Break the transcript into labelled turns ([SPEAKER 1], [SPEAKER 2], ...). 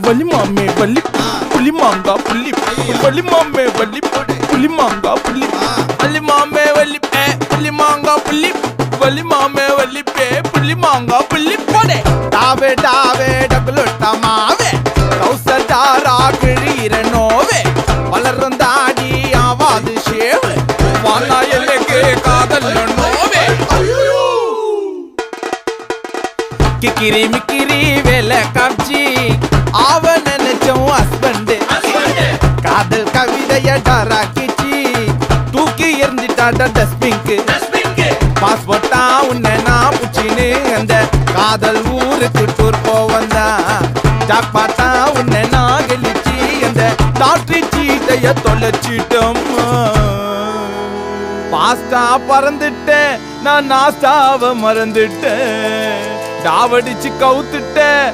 [SPEAKER 1] வலி மாமே வலி புலி மாங்கா புள்ளி வலி மாமே வலி புலி மாங்கா புள்ளி வலி மாமே வலி புலி மாங்கா புள்ளி வலி மாமே வலி புலி மாங்கா புள்ளி போடே டாவே டாவே டகுலொட்டா மாவே கௌசடாரா கிழீர நோவே வளரும் தாடி ஆவாது ஷேவு வானா எல்லைக்கு காதல் நோவே கிக்கிரி மிக்கிரி வேலை காட்சி அவன் நினைச்சோம் ஹஸ்பண்ட் காதல் கவிதைய டராக்கிச்சு தூக்கி எறிஞ்சிட்டாட டஸ்பிங்க்கு பாஸ்போர்ட்டா உன்னை நான் புச்சின்னு அந்த காதல் ஊருக்கு டூர் போவந்தா ஜாக்பாட்டா உன்னை நான் கெளிச்சு அந்த லாட்ரி சீட்டைய தொலைச்சிட்டோம்மா பாஸ்டா பறந்துட்டேன் நான் நாஸ்டாவை மறந்துட்டேன் டாவடிச்சு கவுத்துட்டேன்